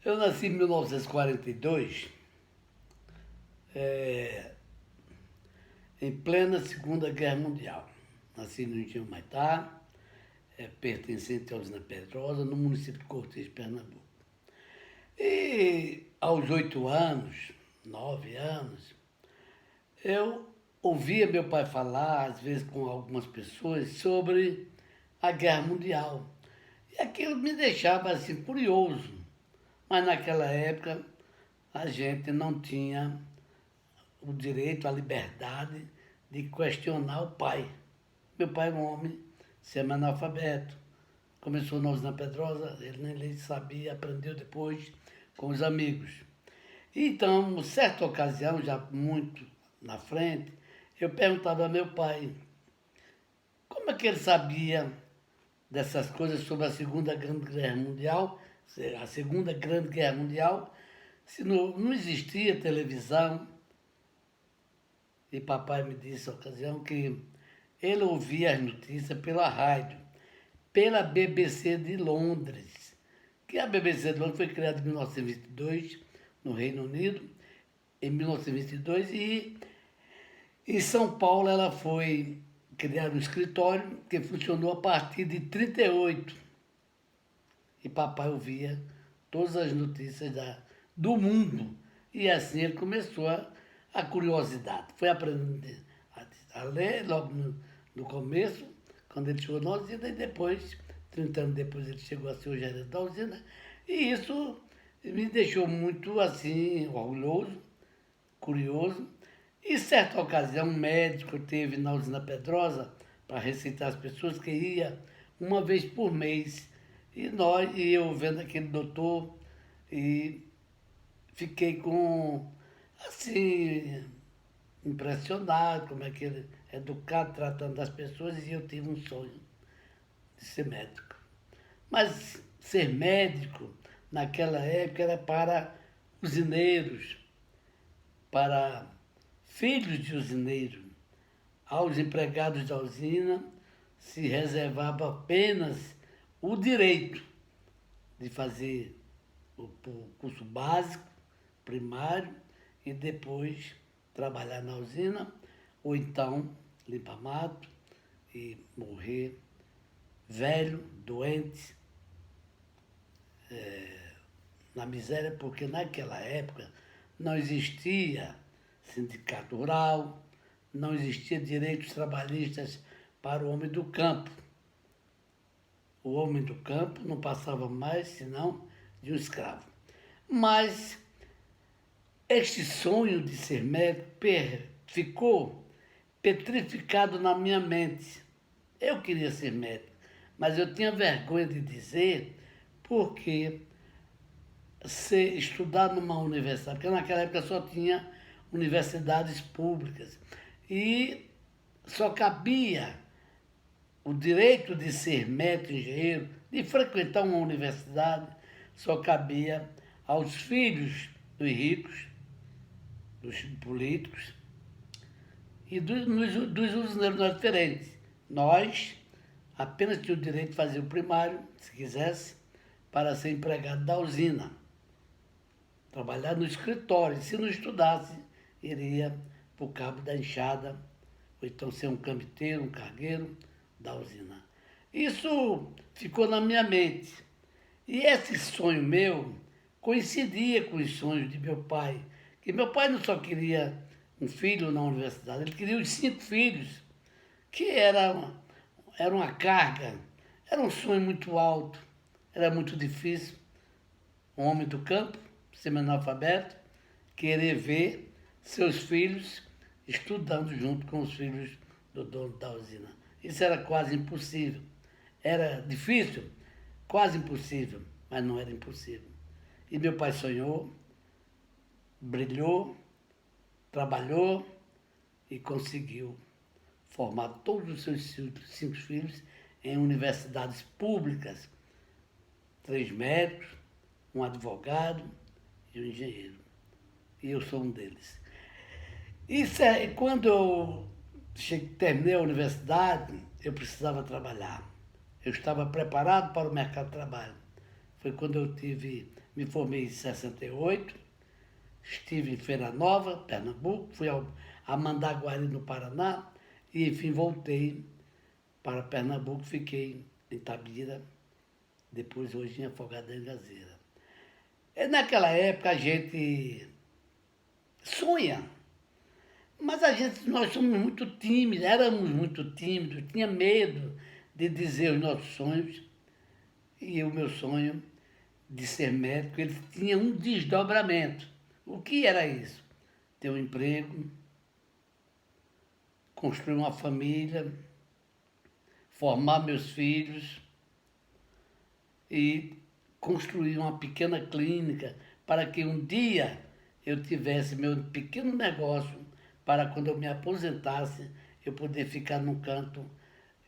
Eu nasci em 1942, eh, em plena Segunda Guerra Mundial. Nasci no Engenho Humaitá, pertencente à usina Pedrosa, no município de Cortês, Pernambuco. E aos 8 anos, 9 anos, eu ouvia meu pai falar, às vezes com algumas pessoas, sobre a Guerra Mundial. E aquilo me deixava assim curioso. Mas naquela época a gente não tinha o direito, a liberdade de questionar o pai. Meu pai era um homem semi-analfabeto. Começou na usina Pedrosa, ele nem sabia, aprendeu depois com os amigos. Então, certa ocasião, já muito na frente, eu perguntava ao meu pai como é que ele sabia dessas coisas sobre a Segunda Grande Guerra Mundial, a Segunda Grande Guerra Mundial, se não existia televisão. E papai me disse na ocasião que ele ouvia as notícias pela rádio, pela BBC de Londres, que a BBC de Londres foi criada em 1922, no Reino Unido, em 1922, e em São Paulo ela foi criar um escritório que funcionou a partir de 1938. E papai ouvia todas as notícias do mundo. E assim ele começou a curiosidade. Foi aprendendo a ler logo no começo, quando ele chegou na usina, e depois, 30 anos depois, ele chegou a ser o gerente da usina. E isso me deixou muito assim, orgulhoso, curioso. E certa ocasião, um médico teve na usina Pedrosa para receitar as pessoas que ia uma vez por mês. E eu vendo aquele doutor e fiquei assim, impressionado como é que ele é educado, tratando das pessoas, e eu tive um sonho de ser médico. Mas ser médico, naquela época, era para usineiros, para filhos de usineiro. Aos empregados da usina se reservava apenas o direito de fazer o curso básico, primário, e depois trabalhar na usina, ou então limpar mato e morrer velho, doente, na miséria, porque naquela época não existia sindicato rural, não existia direitos trabalhistas para o homem do campo. O homem do campo não passava mais senão de um escravo. Mas este sonho de ser médico ficou petrificado na minha mente. Eu queria ser médico, mas eu tinha vergonha de dizer, porque estudar numa universidade, porque naquela época só tinha universidades públicas, e só cabia o direito de ser médico, engenheiro, de frequentar uma universidade, só cabia aos filhos dos ricos, dos políticos, e dos usineiros não é diferente. Nós apenas tínhamos o direito de fazer o primário, se quisesse, para ser empregado da usina, trabalhar no escritório. Se não estudasse, iria para o cabo da enxada, ou então ser um cambiteiro, um cargueiro da usina. Isso ficou na minha mente. E esse sonho meu coincidia com os sonhos de meu pai, que meu pai não só queria um filho na universidade, ele queria os 5 filhos, que era uma carga, era um sonho muito alto, era muito difícil. Um homem do campo, semi-analfabeto, querer ver seus filhos estudando junto com os filhos do dono da usina. Isso era quase impossível. Era difícil, quase impossível, mas não era impossível. E meu pai sonhou, brilhou, trabalhou e conseguiu formar todos os seus 5 filhos em universidades públicas, 3 médicos, um advogado e um engenheiro. E eu sou um deles. Quando eu terminei a universidade, eu precisava trabalhar. Eu estava preparado para o mercado de trabalho. Foi quando eu tive Me formei em 68, estive em Feira Nova, Pernambuco, fui a Mandaguari, no Paraná, e enfim voltei para Pernambuco, fiquei em Itabira, depois hoje em Afogadão em Gazeira. E naquela época a gente sonha, mas nós somos muito tímidos, éramos muito tímidos, tinha medo de dizer os nossos sonhos, e o meu sonho de ser médico, ele tinha um desdobramento. O que era isso? Ter um emprego, construir uma família, formar meus filhos e construir uma pequena clínica para que um dia eu tivesse meu pequeno negócio para quando eu me aposentasse eu poder ficar num canto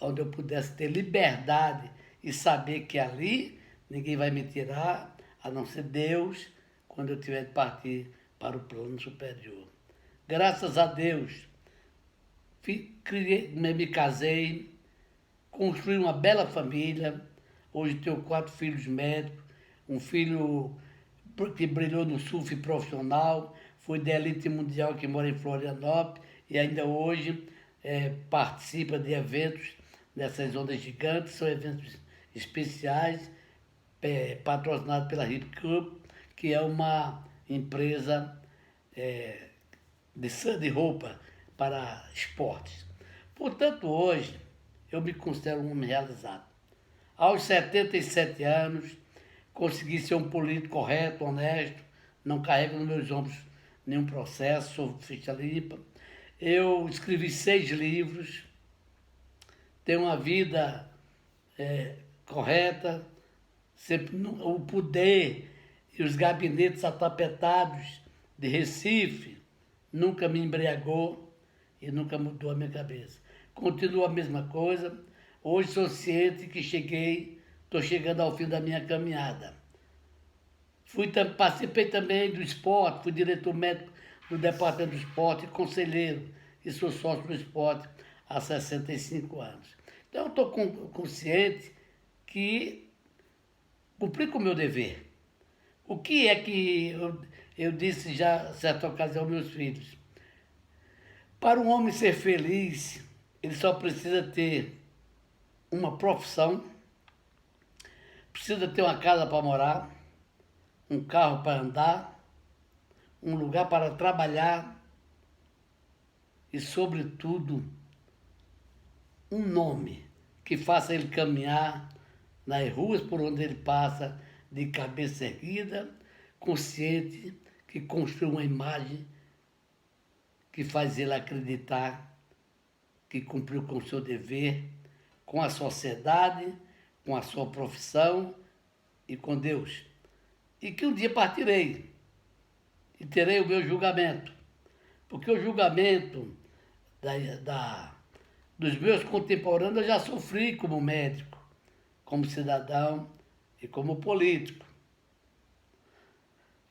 onde eu pudesse ter liberdade e saber que ali ninguém vai me tirar, a não ser Deus, quando eu tiver de partir para o plano superior. Graças a Deus, me casei, construí uma bela família. Hoje tenho 4 filhos médicos, um filho que brilhou no surf profissional, foi da elite mundial que mora em Florianópolis e ainda hoje participa de eventos dessas ondas gigantes, são eventos especiais, patrocinados pela Hip Cup, que é uma empresa de roupa para esportes. Portanto, hoje eu me considero um homem realizado. Aos 77 anos, consegui ser um político correto, honesto, não carrego nos meus ombros nenhum processo, sou ficha limpa. Eu escrevi 6 livros, tenho uma vida correta, sempre o poder e os gabinetes atapetados de Recife nunca me embriagou e nunca mudou a minha cabeça. Continua a mesma coisa. Hoje sou ciente que estou chegando ao fim da minha caminhada. Participei também do esporte, fui diretor médico do Departamento do Esporte, conselheiro, e sou sócio do esporte há 65 anos. Então, eu estou consciente que cumpri com o meu dever. O que é que eu disse já, em certa ocasião, aos meus filhos? Para um homem ser feliz, ele só precisa ter uma profissão, precisa ter uma casa para morar, um carro para andar, um lugar para trabalhar e, sobretudo, um nome que faça ele caminhar nas ruas por onde ele passa de cabeça erguida, consciente que construi uma imagem que faz ele acreditar que cumpriu com o seu dever, com a sociedade, com a sua profissão e com Deus. E que um dia partirei e terei o meu julgamento. Porque o julgamento dos meus contemporâneos eu já sofri como médico, como cidadão e como político.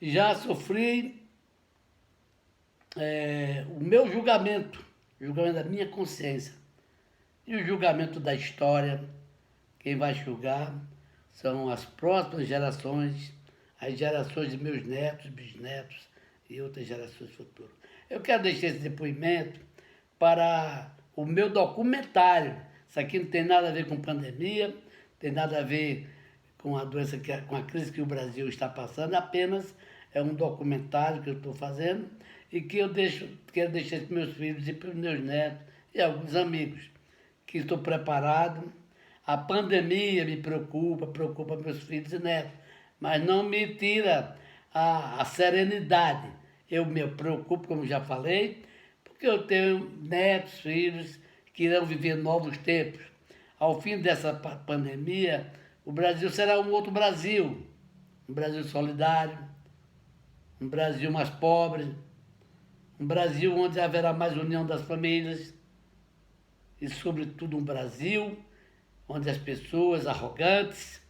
Já sofri o meu julgamento da minha consciência. E o julgamento da história, quem vai julgar são as próximas gerações, as gerações de meus netos, bisnetos e outras gerações futuras. Eu quero deixar esse depoimento para o meu documentário. Isso aqui não tem nada a ver com pandemia, tem nada a ver com a doença, com a crise que o Brasil está passando, apenas é um documentário que eu estou fazendo e que quero deixar para meus filhos e para os meus netos e alguns amigos, que estou preparado. A pandemia me preocupa meus filhos e netos, mas não me tira a serenidade. Eu me preocupo, como já falei, porque eu tenho netos, filhos que irão viver novos tempos. Ao fim dessa pandemia, o Brasil será um outro Brasil, um Brasil solidário, um Brasil mais pobre, um Brasil onde haverá mais união das famílias e, sobretudo, um Brasil onde as pessoas arrogantes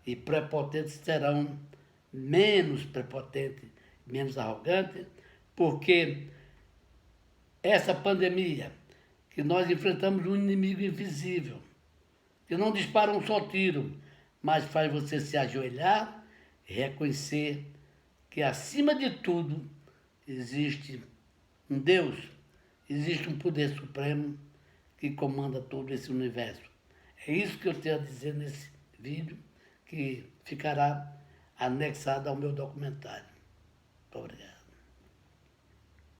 e prepotentes serão menos prepotentes, menos arrogantes, porque essa pandemia que nós enfrentamos um inimigo invisível, que não dispara um só tiro, mas faz você se ajoelhar, reconhecer que acima de tudo existe um Deus, existe um poder supremo que comanda todo esse universo. É isso que eu tenho a dizer nesse vídeo, que ficará anexado ao meu documentário. Muito obrigado.